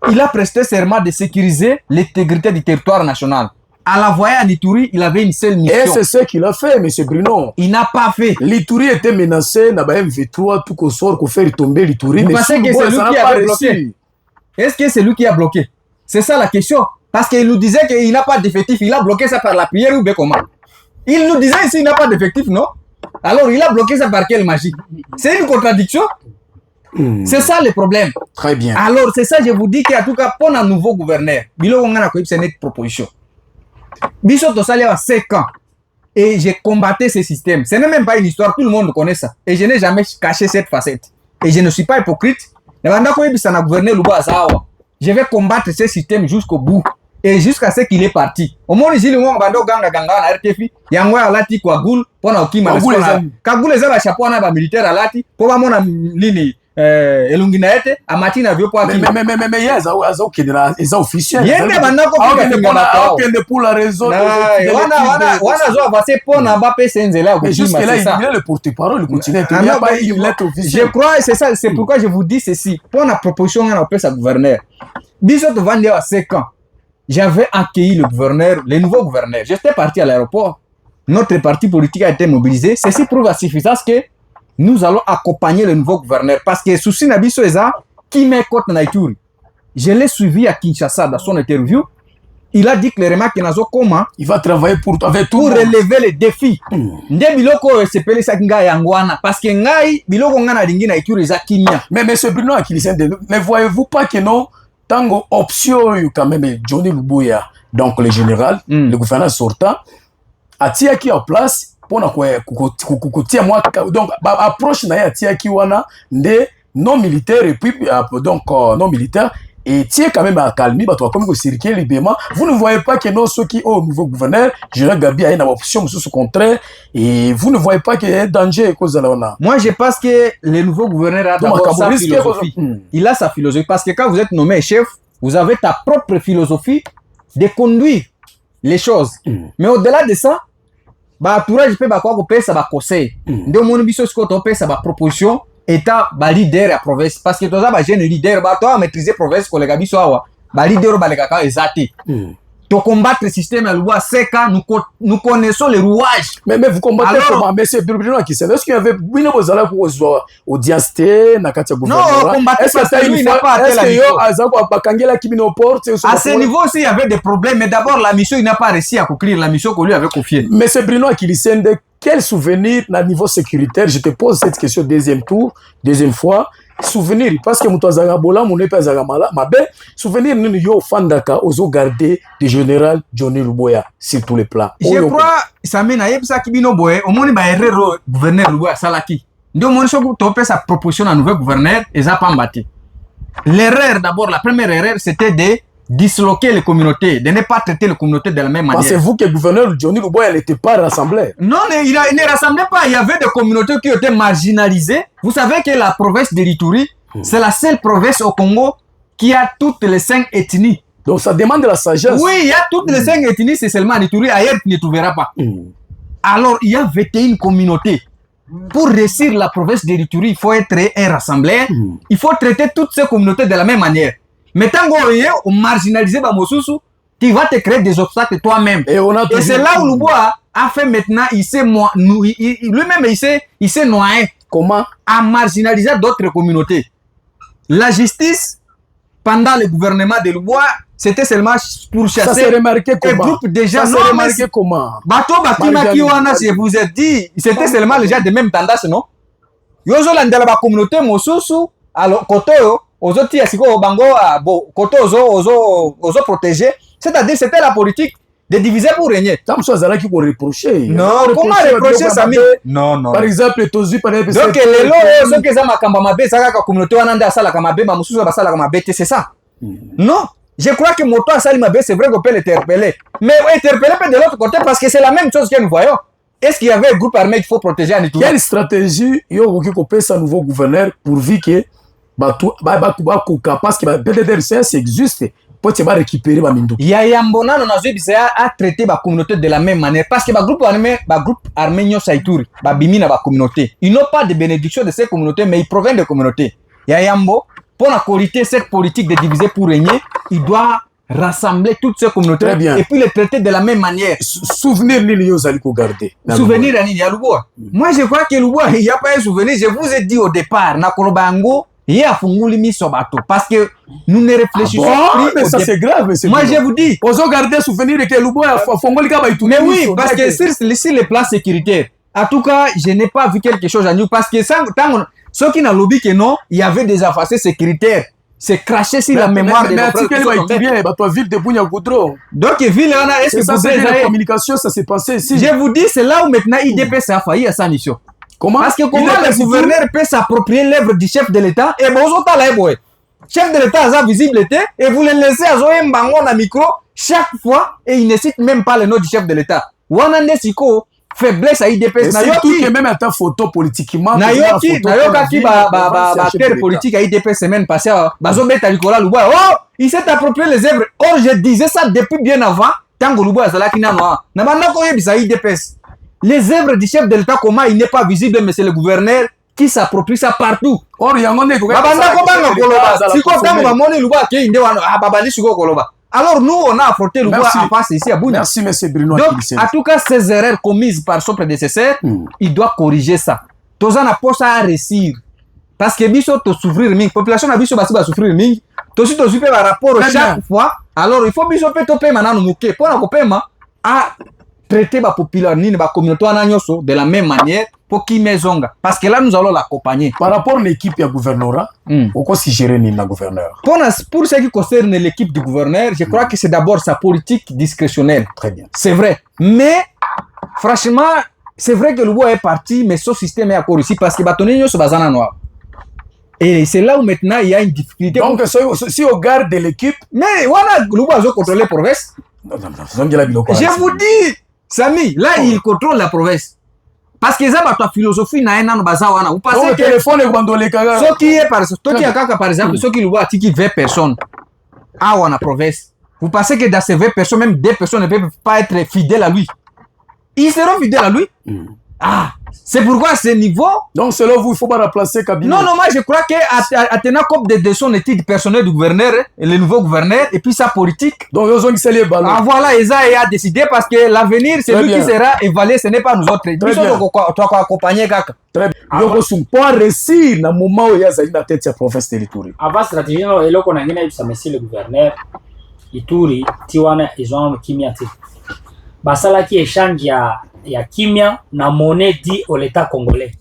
Il a presté serment de sécuriser l'intégrité du territoire national. À la voyée à Ituri, il avait une seule mission. Et c'est ce qu'il a fait, M. Bruno. Il n'a pas fait. L'Ituri était menacé, n'a pas M23, tout qu'on sort, qu'on fait tomber l'Ituri. Vous pensez que c'est lui qui a bloqué? Est-ce que c'est lui qui a bloqué? C'est ça la question. Parce qu'il nous disait qu'il n'a pas d'effectif. Il a bloqué ça par la prière ou bien comment? Il nous disait ici qu'il n'a pas d'effectif, non? Alors il a bloqué ça par quelle magie? C'est une contradiction. C'est ça le problème. Très bien. Alors, c'est ça, je vous dis qu'en tout cas, pour un nouveau gouverneur, c'est une proposition. Bissot Tosali a 5 ans. Et j'ai combattu ce système. Ce n'est même pas une histoire, tout le monde connaît ça. Et je n'ai jamais caché cette facette. Et je ne suis pas hypocrite. Je vais combattre ce système jusqu'au bout. Et jusqu'à ce qu'il est parti. Au moins, il y a un RTF, il y a un lati kwa goul, pour na okima. Kagoul les a chapeau na militaire à lati, pour va mon ligne. Elunginaete amati na vyo kwa mais yaza okendela eza officiel yende bandako okende pour la raison wana zo avancer pour na ba pesa nzela mais jusque là il est le porte-parole il continue il n'y a pas une lettre officielle. Je crois c'est ça, c'est pourquoi je vous dis ceci pour la proposition on appelle ça gouverneur biso to vendre à 5 ans. J'avais accueilli le gouverneur, le nouveau gouverneur. J'étais parti à l'aéroport. Notre parti politique a été mobilisé. Ceci prouve à suffisance que nous allons accompagner le nouveau gouverneur. Parce que Souci Nabiso Eza, qui m'écoute dans Ituri, je l'ai suivi à Kinshasa dans son interview. Il a dit clairement qu'il n'a comment il va travailler avec tout pour relever les défis. Nde biloko sepele sa kinga yangwana parce que ngai biloko ngana dingi na Ituri za kimia. Mais monsieur Bruno ne voyez-vous pas que non tango option quand même Johnny Luboya donc le général le gouverneur sortant atia qui en place pour kukutia moi donc approche na ya tia qui wana nde non militaire et puis donc non militaire et tiens quand même à calmer bah toi comme que circuler librement. Vous ne voyez pas que non ceux qui au nouveau gouverneur général Gabi a une option sous contraire et vous ne voyez pas qu'il y a un danger cause de là. Moi je pense que le nouveau gouverneur a d'abord sa philosophie. Il a sa philosophie parce que quand vous êtes nommé chef, vous avez ta propre philosophie de conduire les choses. Mais au-delà de ça, ba entourage pe ba kwa ko pesa ba conseil. Ndio moni biso siko to pesa ba proposition état ba leader ya province parce que toza ba jeune leader ba to maîtriser province ko lega biso awa ba leader ba lega ka ezati. To combattre le système à loi seka nous connaissons les rouages. Mais vous combattez comment? Mais c'est Bruno qui sait. Est-ce qu'il y avait Bruno Bozala pour audience na katia gouvernement? Non, combattre parce que lui n'a pas atteint la mission. À ce niveau aussi, il y avait des problèmes. Mais d'abord, la mission, il n'a pas réussi à conclure la mission qu'on lui avait confiée. Mais c'est Bruno qui disait quel souvenir à niveau sécuritaire? Je te pose cette question deuxième fois. Souvenir, parce que Moutouazaga Bola, mon épée Zagamala, ma belle, souvenir, nous yo fandaka, oso garder du général Johnny Luboya sur tous les plans. Je crois, ça mène à Yepsa Kibino Boye, au moins, il va errer gouverneur Luboya Salaki. Nous, on a topé sa proposition à nouveau gouverneur et ça pas mbatté. L'erreur, d'abord, la première erreur, c'était de disloquer les communautés, de ne pas traiter les communautés de la même manière. Pensez-vous que le gouverneur Johnny Luboya n'était pas rassemblé? Non, il ne rassemblait pas. Il y avait des communautés qui étaient marginalisées. Vous savez que la province de l'Ituri, c'est la seule province au Congo qui a toutes les 5 ethnies. Donc ça demande de la sagesse. Oui, il y a toutes les 5 ethnies, c'est seulement en Ituri. Ailleurs, tu ne trouveras pas. Alors, il y a 21 communautés. Pour réussir la province de l'Ituri, il faut être un rassembleur. Il faut traiter toutes ces communautés de la même manière. Mais tant qu'on marginalisé Bamosusu, tu vas te créer des obstacles toi-même. Et c'est là où Luboya a fait maintenant, lui-même il s'est noyé. Comment? À marginaliser d'autres communautés. La justice, pendant le gouvernement de Luboya, c'était seulement pour chasser. Ça s'est remarqué comment? Groupe de gens. Ça s'est remarqué comment? Bateau Batima Kiwana, je vous ai dit, c'était seulement les gens de même tendance, non? Yozo landela ba communauté Mosusu, alors Kotoyo, aux autres Tiasiko Bango, Koto Ozo protégé. C'est-à-dire, c'était la politique de diviser pour régner. Tant que ça, qui pour reprocher. Non, comment reprocher ça? Non. Par exemple, Tozu, par exemple. Donc, les lois, ceux qui ont Makambamabe, ça a communauté, on a Sala Kamabe, Mamusu, Basala Kamabe, c'est ça. Non. Je crois que Moto Salimabe, c'est vrai qu'on peut l'interpeller. Mais interpeller de l'autre côté parce que c'est la même chose que nous voyons. Est-ce qu'il y avait un groupe armé qu'il faut protéger en Ituri? Quelle stratégie il y a un nouveau gouverneur pourvu que parce que PDDRCS existe pour te récupérer Bamindou? Yayambona a traité la communauté de la même manière parce que le groupe armé Nyosaituri, Bimina la communauté. Ils n'ont pas de bénédiction de ces communautés, mais ils proviennent de communautés. Yayambo, pour corriger cette politique de diviser pour régner, il doit rassembler toutes ces communautés et puis les traiter de la même manière. Souvenir, vous allez garder. Souvenir, il y a Luboya. Moi, je crois que Luboya, il n'y a pas un souvenir. Je vous ai dit au départ, Nakolobango, il y a Funguli mis sur bateau parce que nous ne réfléchissons plus. Mais ça, c'est grave. Moi, je vous dis. Vous gardez souvenir que Luboya Funguli Kabaitou. Mais oui, parce que sur les plans sécuritaires, en tout cas, je n'ai pas vu quelque chose à nous parce que ceux qui n'ont lobby que non, il y avait des avancées sécuritaires. C'est craché sur la mémoire de nos frères. Ville de Bougna-Goudron. Donc, ville, est-ce que vous avez la communication, ça s'est passé ici? Je vous dis, c'est là où maintenant IDPS a failli à sa mission. Comment? Parce que comment le gouverneur peut s'approprier l'œuvre du chef de l'État et bon, chef de l'État a visibilité et vous le laissez à Zoé Mbangon à micro chaque fois et il ne cite même pas le nom du chef de l'État. Wanande Siko, faiblesse à IDPS. Nayoki même à ta photo politiquement. Nayoki terre politique à IDPS semaine passée. Bazobeta Nicolas Luboya. Oh, il s'est approprié les œuvres. Or, je disais ça depuis bien avant. Tango Luboya Zalakina Noa. Nabanda Koye Bisa IDPS. Les œuvres du chef de l'État, comment il n'est pas visible, mais c'est le gouverneur qui s'approprie ça partout. Or, il y a un Babanda Kobanga Koloba. Si quoi, Tango Mamoni Luboya qui est Indewana, Babandi Sugo Koloba. Alors nous, on a affronté Luboya en face ici à Bouna. Merci, M. Bruno. Donc, en tout cas, ces erreurs commises par son prédécesseur, il doit corriger ça. Tozan a pas ça à réussir. Parce que Bisso te souffrir, la population a Bisso va souffrir, Tosi te souffrir par rapport à chaque fois. Alors, il faut Bisso peut te maintenant nous moquer. Pour la paiement, à traiter la population, la communauté de la même manière pour qui maisonga. Parce que là, nous allons l'accompagner. Par rapport à l'équipe du gouvernorat, pourquoi si gérer le gouverneur? Pour ce qui concerne l'équipe du gouverneur, je crois que c'est d'abord sa politique discrétionnelle. Très bien. C'est vrai. Mais, franchement, c'est vrai que le bois est parti, mais ce système est encore ici parce que Batonino se base en noir. Et c'est là où maintenant il y a une difficulté. Donc, si on garde l'équipe. Mais voilà, le bois a contrôlé la province. Je vous dis, Samy, là, il contrôle la province. Parce que ça, ta philosophie n'a rien à bazawana. Vous pensez que téléphone est bandolé kaga. Ce qui est par exemple, ceux qui le voient, qui 20 personnes, à la province. vous pensez que dans ces 20 personnes, même 2 personnes ne peuvent pas être fidèles à lui? Ils seront fidèles à lui. Ah, c'est pourquoi à ce niveau... Donc, selon vous, il ne faut pas remplacer Kabila. Non, moi je crois qu'à tenant compte de son étude personnelle du gouverneur, le nouveau gouverneur, et puis sa politique, donc ils ont les ballons. Ah voilà, Eza a décidé parce que l'avenir, c'est lui qui sera évalué, ce n'est pas nous autres. Nous sommes accompagnés, kaka. Très bien. Donc, pour réussir dans le moment où il y a la tête de la province de l'Ituri. Avant stratégie, et là, on a dit ça, monsieur le gouverneur, Ituri, Tiwana, ils ont kimia. Basala qui échange ya kimia na monnaie dit au l'État congolais.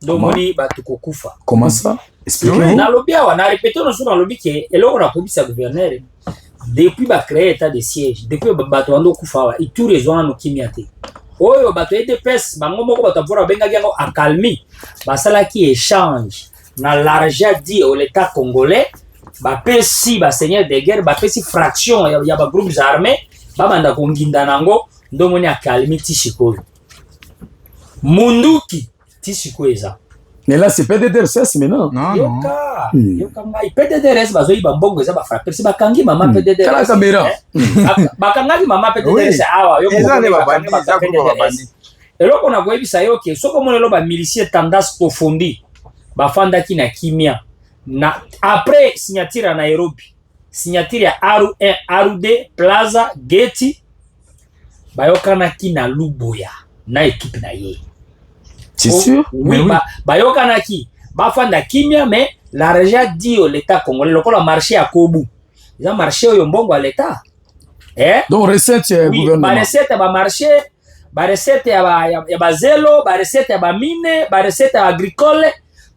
Donc, moni batuko kufa. Comment ça? Expliquez-vous. Na lobby, on a répété dans le lobby que, et là, on a promis ça gouverneur. Depuis ba créer état de siège, depuis bato ando kufa, Ituri ils ont no kimia te. Oyo bato EDPS, bango moko bato vora benga yango akalmi. Basala qui échange na l'argent dit au l'État congolais. Ba pesi ba seigneur de guerre, ba pesi fraction ya ba groupes armés, ba banda konginda nango. Ndomoni akalmi tishiko munduki tishiko eza mais là c'est PDDRCS maintenant yoka ngai PDDRCS bazo iba mbongo eza ba frapper si bakangi mama PDDRCS kala caméra bakangi mama PDDRCS awa yoko eza ne babandi eloko na koyebisa yo ke soko monelo ba milicier tendance profondi bafandaki na kimia na après signature à Nairobi signature ya Aru1 Aru2 Plaza Geti bayokanaki na Luboya na équipe na ye. C'est sûr? Oui, bayokanaki bafanda kimia mais la région dit au l'État congolais lokola marché à Kobu. Ils ont marché au mbongo à l'État. Donc recette oui, gouvernement. Ba recette ba marché, ba recette ya ba zelo, ba recette ya ba mine, ba recette agricole,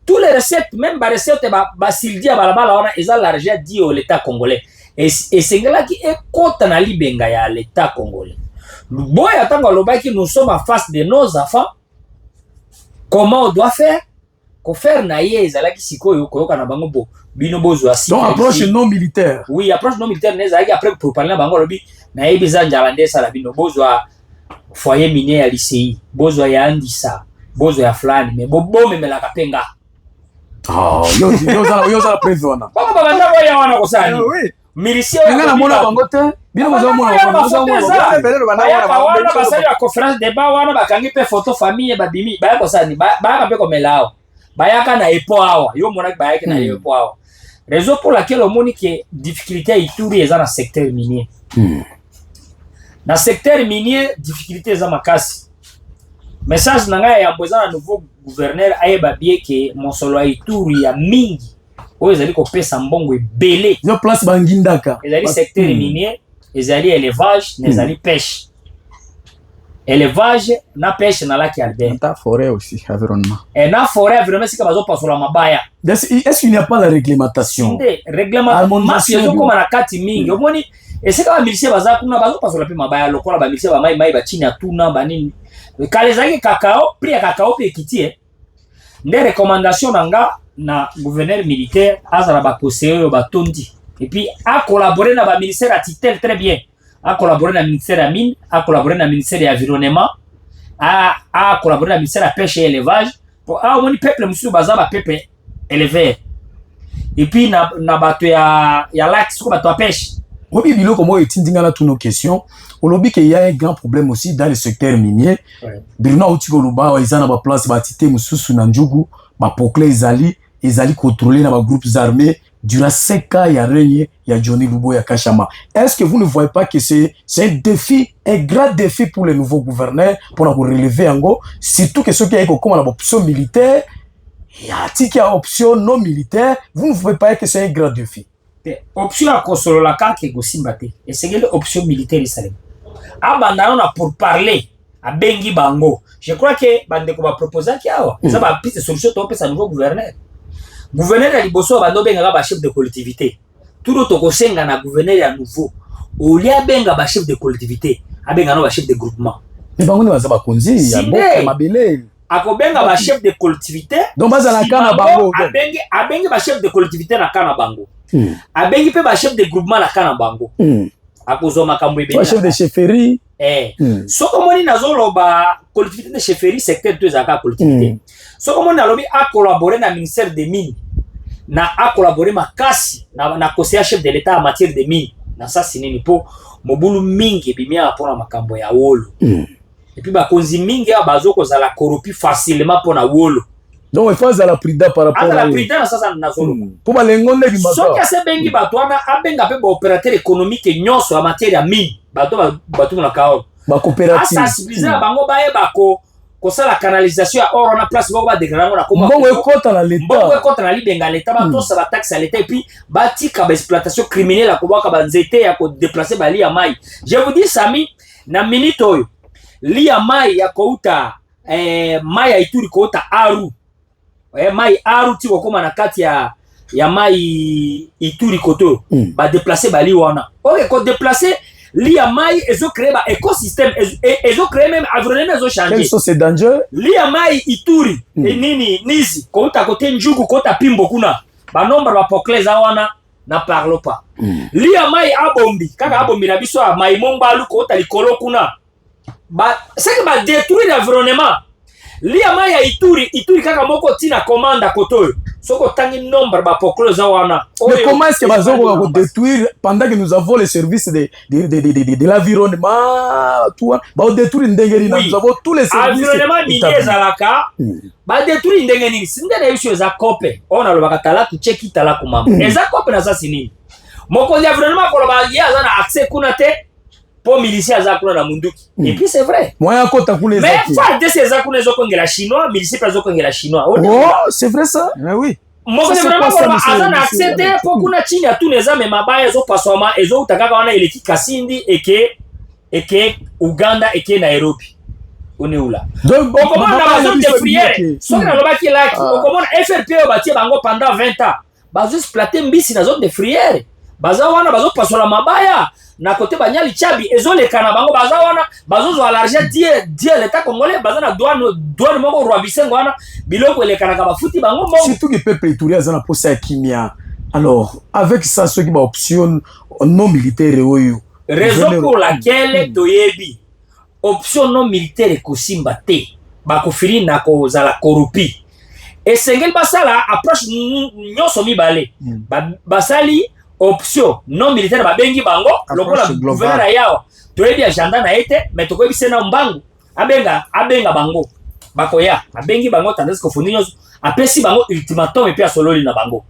tous les recettes même ba recette ba sildia ba la ona ils ont l'argent dit au l'État congolais. Et c'est là qui est compte na libenga ya l'État congolais. Boya tango lobaki nous sommes en face de nos enfants. Comment on doit faire? Ko faire na ye ezalaki sikoyo koyoka na bango bo bino bozo asi. Donc approche non militaire. Oui, approche non militaire nezalaki après pour parler na bango lobi na ye biza njalande sala bino bozo foyer minier ya lycée, bozo ya andisa, bozo ya flani mais bobo memela kapenga. Oh, yo za président. Baba banda boya wana kosani. Oui. Milicia ngana mona bango te bino bozo mona wana basali ya conférence débat wana bakangi pe photo famille babimi baya kosani baya pe komelao bayaka na epo awa yo mona bayaka na epo awa raison pour laquelle on moni que difficulté Ituri eza na secteur minier na secteur minier difficulté eza makasi message na ngai ya mbozana nouveau gouverneur ayeba bien que mosolo ya Ituri ya mingi oyo ezali kopesa mbongo ebele yo place bangindaka ezali secteur minier ezali élevage na ezali pêche élevage na pêche na lac Albert ta forêt aussi environnement et na forêt vraiment sika bazo pasola mabaya est-ce qu'il n'y a pas la réglementation sinde réglementation yezo koma na kati mingi omoni esika ba milicier baza kuna bazo pasola pe mabaya lokola ba milicier ba mai ba chini atuna banini kale zaki kakao prix ya kakao pe kitie nde recommandation nanga na gouverneur militaire azala ba conseiller ba tondi et puis a collaborer na ba ministère à titel très bien a collaborer na ministère à mine a collaborer na ministère de l'environnement a collaborer na ministère à pêche et élevage pour a moni peuple musu baza ba peuple éleveur et puis na bato ya lac siko bato ya pêche obi biloko mo etindinga na toutes nos questions olobi que il y a un grand problème aussi dans le secteur minier birna utiko luba wa izana ba place ba tité mususu na njugu ba pokle izali contrôler na ba groupes armés durant 5 ans ya règne ya Johnny Luboya Kashama. Est-ce que vous ne voyez pas que c'est un défi, un grand défi pour les nouveaux gouverneurs pour nous relever en gros, surtout que ceux qui ont comme l'option militaire, il y a qui a option non militaire, vous ne voyez pas que c'est un grand défi. Option à consolo la carte Gosimbate et c'est que l'option militaire Israël. Ah bandana on pour parler à Bengi Bango. Je crois que bande ko ba proposer ki awa. Ça va piste solution to pesa nouveau gouverneur. Gouverneur ya liboso bando benga ba chef de collectivité. Tout autre ko senga na gouverneur ya nouveau. Au lieu benga ba chef de collectivité, abenga no ba chef de groupement. Mais bango baza ba konzi ya boka mabele. Akobenga ba chef de collectivité. Donc baza na kana bango. Abengi ba chef de collectivité na kana bango. Abengi pe ba chef de groupement na kana bango. Akozo makambo ebele. Ba chef de chefferie. Soko moni nazoloba collectivité de chefferie secteur 2 aka collectivité. Soko moni nalobi a collaborer na ministère des mines. Na a collaborer makasi na conseiller chef de l'état en matière de mines. na sasi nini po mobulu mingi bimia pona makambo ya wolo et puis bakonzi mingi ya bazoko za la corruption facilement pona wolo. Donc il faut la prida par rapport à la prida na sasa na zolo pour balengonde bi mazo soki ase bengi bato wana abenga pe ba opérateur économique nyonso en matière ya mine bato na kao ba coopérative asa sibiliser bango baye bako kosala canalisation ya or na place boko ba déclarer na koma mbongo ekota na l'état mbongo ekota na libenga l'état ba to sa ba taxe à l'état et puis batika ba exploitation criminelle ya kobaka ba nzete ya ko déplacer bali ya mai. Je vous dis Sami na minute oyo li ya mai ya kouta mai ya Ituri kouta Aru mai Aru ti kokoma na kati ya mai Ituri koto ba déplacer bali wana ok ko déplacer Lia mai ezo créer ba écosystème ezo créer même environnement ezo changer. Quel sont ces dangers? Lia mai Ituri nini nizi kota kote njugu kota pimbo kuna ba nombre ba pokleza wana na parle pas. Lia mai abombi kaka abombi na biso mai mombalu kota likolo kuna ba c'est que ba détruire l'environnement. Lia mai ya Ituri kaka moko tina commande koto soko tangi nombre ba pokleza wana. Mais comment est-ce que bazoko va détruire pendant que nous avons les services de l'environnement tout ba détruire ndengeri na nous avons tous les services environnement minier zalaka ba détruire ndengeni sinde na issue za kope ona lo bakatala tu cheki tala kumama eza kope na sasa nini moko ya environnement ko ba ya za na accès kuna te po miliciens za kuna na munduki et puis c'est vrai moya kota kuna mais fa de ces za kuna zo kongela chinois miliciens pas zo kongela chinois oh c'est vrai ça mais oui moko vraiment ko azana accepter po kuna chini atu neza me mabaya zo pasoma ezo utakaka wana eleki Kasindi eke Uganda eke Nairobi uneula donc okomona na bazone de friere soki na lobaki laki okomona FRP batie bango pendant 20 ans bazo exploiter mbisi na zone de friere baza wana bazo pasola mabaya na kote banyali chabi ezoleka na bango baza wana bazo zo l'argent die l'état congolais baza na douane moko roi bisengo wana biloko eleka na bafuti bango moko surtout que peuple iturien za na posa ya kimia. Alors avec ça ceux qui ba option non militaire oyo raison pour laquelle toyebi option non militaire kosimba te bakofiri na kozala corrupti esengeli basala approche nyonso mibale basali option non militaire babengi bango lokola gouverneur yao toyebi agenda na ete mais tokoyebi sena mbangu abenga bango bakoya abengi bango tandis que foni nyonso apesi bango ultimatum et puis asololi na bango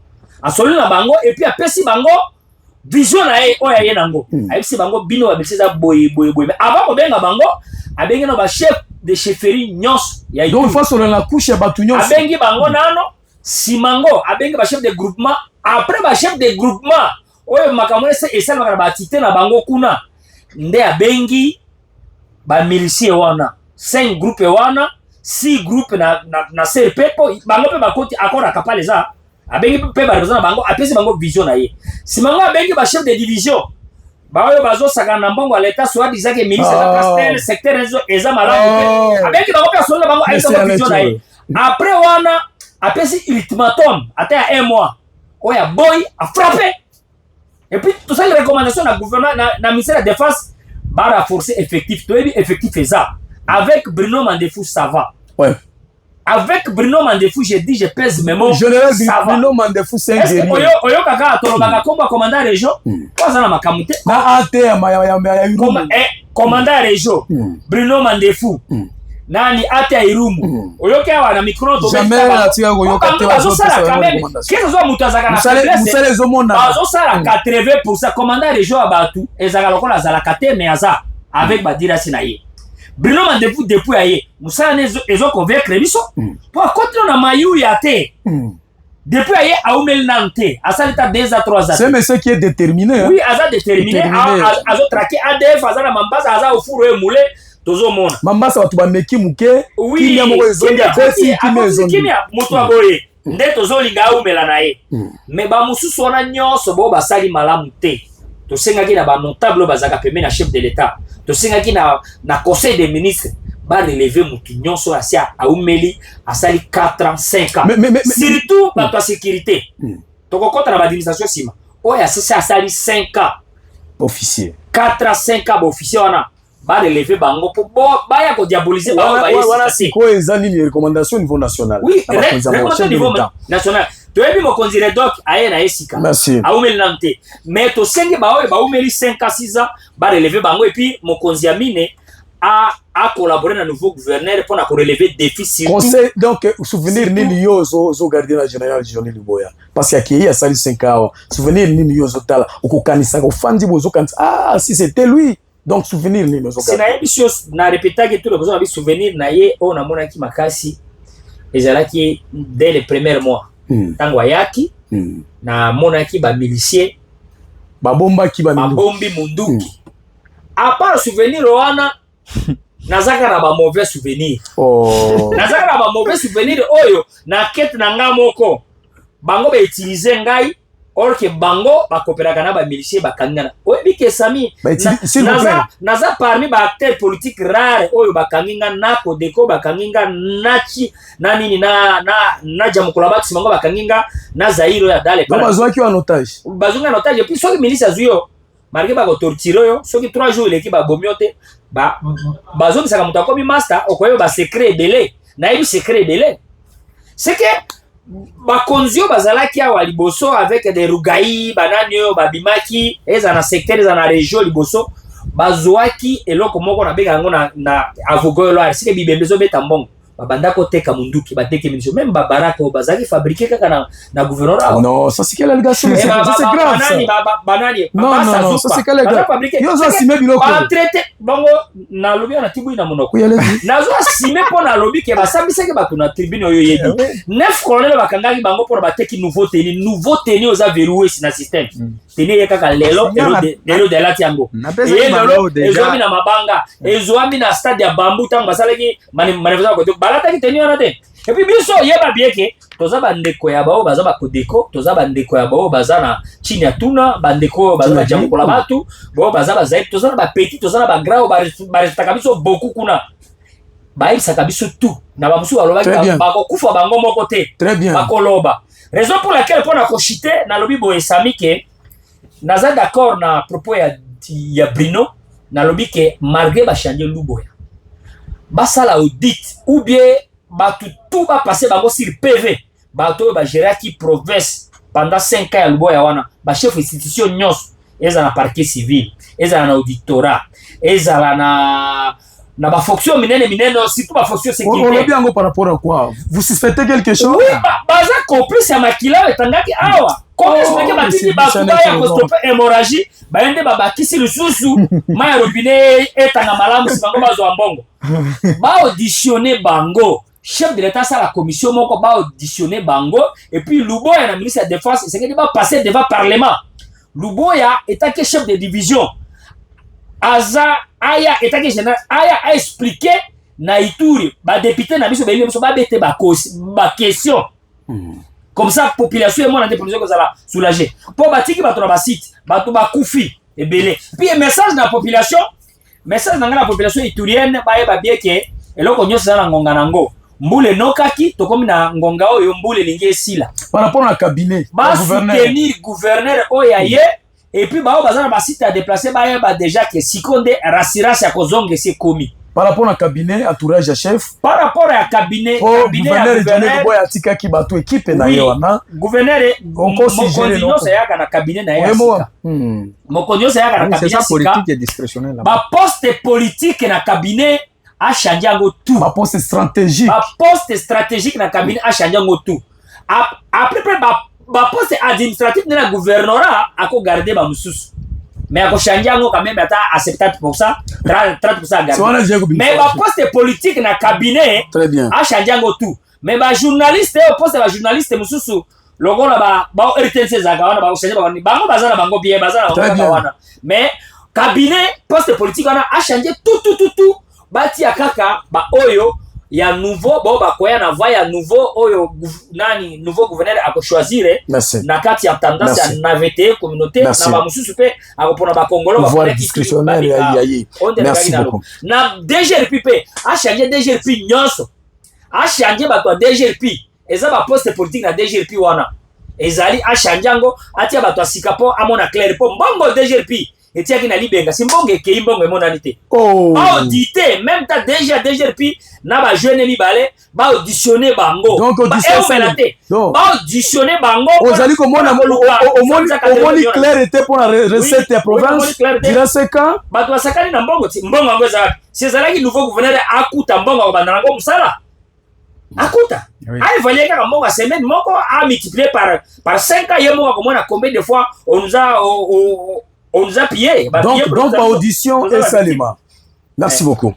et puis apesi bango vision na ye oya ye nango ayebisi bango bino babisi za boye mais avant kobenga bango abengi na ba chef de chefferie nyonso ya donc faut sur la couche ya batu nyonso abengi bango nano simango abengi ba chef de groupement après ba chef de groupement oyo makambo esa makana ba tité na bango kuna nde abengi ba milicier wana 5 groupe wana 6 groupe na CRP po bango pe bakoti accord akapale za abengi pe ba represent bango apesi bango vision na ye simango abengi ba chef de division baoyo bazo saka na mbongo l'état soit disant que ministre de pastel secteur eza malamu abengi bango pe solo bango ayi bango vision na ye après wana apesi ultimatum ata ya 1 mois oya boy a frappé et puis tout ça les recommandations na gouvernement na ministère de la défense ba renforcer effectif to effectif ça avec Bruno Mandefou ça va ouais avec Bruno Mandefou je dis je pèse mes mots général Bruno Mandefou c'est un guerrier oyo kaka tolobaka komba commandant région kwaza na makamute na ate ya commandant région Bruno Mandefou nani ate ya Irumu oyo kwa na micro to jamais atika ko yoka te bazo sala quand même qu'est-ce zo mutazaka na musale zo mona bazo sala 80% commandant région abatu ezaka lokola zala kate mais aza avec badira sinaye Bruno Mandefou depuis aye musala ezo convaincre biso pour continuer na mayu ya te depuis aye aumel nante asalita 2 à 3 ans c'est monsieur qui est déterminé oui aza déterminé azo traquer ADF azana mambasa aza ofuro emule tozo mona mambasa watu bameki muke kimia moko ezonga besi kimia mutu aboye nde tozo linga aumela na ye mais ba mususu wana nyonso bo basali malamu te tosengaki na ba notable bazaka pembe na chef de l'état tosengaki na conseil des ministres ba relever mutu nyonso asia aumeli asali 4 ans 5 ans surtout ba sécurité tokokota na ba administration sima oya sasa asali 5 ans officier 4 ans 5 ans ba officier wana ba relever bango po baya ko diaboliser ba voilà c'est quoi les recommandation au niveau national oui recommandation au niveau national toyebi mokonzi Redok aye na esika Merci. aumeli nanu te mais tosenge baoyo baumeli 5 à 6 ans barelever bango et puis mokonzi Amine a collaboré na nouveau gouverneur pour na relever défi surtout Conseil donc souvenir nini yo zo gardien na général Johnny Luboya parce que qui a sali 5 ans souvenir nini yo zo tala okokanisa ko fandi bozo kanisa ah si c'était lui donc souvenir nini zo c'est na émission na répéter que tout le besoin de souvenir na ye on a monaki makasi ezalaki dès les premiers mois tango ayaki na monaki ba milicier babombaki babombi munduki à part souvenir wana nazaka na ba mauvais souvenir nazaka na ba mauvais souvenir oyo na kete na nga moko bango ba utiliser ngai or que bango ba coopérer na ba milicier ba kangana oyebi ke Sami naza parmi ba acteurs politiques rares oyo ba kanginga na Kodeko ba kanginga nachi na nini na jamukula batu bango ba kanginga na Zairo ya dale pas bazwaki en otage et puis soki milice azuyo marqué ba ko tortiro yo soki 3 jours l'équipe ba bomiote ba bazoki saka muta komi master okoyo ba secret belé na yebi secret belé c'est que bakonzio bazalaki awa liboso avec des rugai banani oyo babimaki eza na secteur eza na région liboso bazwaki eloko moko na benga yango na avogoyo arsike bibembe zo beta mbongo babanda ko teka munduki bateke munition même babarako bazaki fabriquer kaka na gouverneur non ça c'est quelle allegation c'est grave banani non ça c'est quelle allegation yo zo simé biloko ba traité bongo na lobby na tibu ina monoko nazo simé po na lobby ke basambiseke bato na tribune oyo yebi 9 colonel bakangaki bango pour bateki nouveau tenue oza verroué na système tenue ye kaka lelo de la tiango et lelo ezomi na mabanga ezomi na stade ya bambu tango basalaki manifestation ko balataki tenue wana te et puis biso yeba bieke toza bandeko ya bao baza ba Kodeko toza bandeko ya bao baza na chini ya tuna bandeko baza na jamu kola batu bao baza bazai toza na ba petit toza na ba grand ba restaka biso beaucoup kuna ba isa kabiso tout na ba musu aloba ba ko kufa bango moko te ba koloba raison pour laquelle pona ko chiter na lobi boye Sami ke naza d'accord na propos ya Bruno na lobi ke malgré ba changer Luboya basala audit ou bien batu tout va passer bango sur PV bato ba gérer qui province pendant 5 ans ya Luboya wana ba chef institution nyos ezala na parquet civil ezala na auditorat ezala na ba fonction minene surtout ba fonction sécurité. On est bien par rapport à quoi? Vous suspectez quelque chose? Oui, baza complice ya makila etangaki awa. Comme je me dis bato ba ya ko stopper hémorragie ba ende ba bakisi lususu ma robinet etanga malamu sibango bazo mbongo. Ba auditionner bango. Chef de l'État ça la commission moko ba auditionner bango et puis Luboya na ministre de la défense c'est que ba passer devant parlement. Luboya était que chef de division. Aza aya était que général aya a expliqué na Ituri ba député na biso beli biso ba bete ba question. Comme ça population et moi na population ko ça soulager. Pour batiki ba to ba site ba to ba kufi et belé. Puis message na population na population iturienne ba ye ba bien que eloko nyosa na ngonga nango. Mbule nokaki tokomi na ngonga oyo mbule lingi esila par rapport na cabinet ba soutenir gouverneur oya ye et puis ba bazana ba site à déplacer ba ye ba déjà que sikonde rassurance ya kozonge c'est commis par rapport na cabinet entourage ya chef par rapport à cabinet gouverneur Johnny Luboya atika ki bato équipe na ye wana gouverneur mokonyo sa yaka na cabinet na ye mokonyo sa yaka na cabinet politique et discrétionnaire ba poste politique na cabinet a changé en tout. Ma poste stratégique. Ma poste stratégique dans le cabinet a changé en tout. Après, ma poste administrative dans le gouvernorat a gardé ma moussous. Mais a changé en quand même à 70%, 30% gardé. Mais ma poste politique dans le cabinet a changé en tout. Mais ma journaliste, au poste de journaliste moussous, logo là ba RTNC zaka ba changer bango bazana bango bien bazana bango. Mais cabinet poste politique a changé tout. Bati ya kaka ba oyo ya nouveau ba koya na va ya nouveau oyo nani nouveau gouverneur ako choisir na kati ya tendance ya navete communauté na ba mususu pe akopona ba kongolo ba voir discrétionnaire yayi. Merci beaucoup. Na DGRP a changé DGRP nyonso a changé ba to DGRP eza ba poste politique na DGRP wana ezali a changé ngo atia ba to sikapo amona clair po mbongo DGRP etiaki na libenga si mbongo ekei mbongo emonani te Oh. baodite même ta DGRP na bajeune mibale baauditionne bango Donc, eomela te donc. baauditionne bango ozali komona omoni clair ete mpona recette ya province dira se quand bato basakani na mbongo ti mbongo yango eza wapi si ezalaki nouveau gouverneur akuta mbongo akobanda nango mosala akuta aévaluer kaka mbongo ya semaine moko amultiplier par 5 ans ye moko akomona combien de fois on nous a pillé donc audition esalema merci beaucoup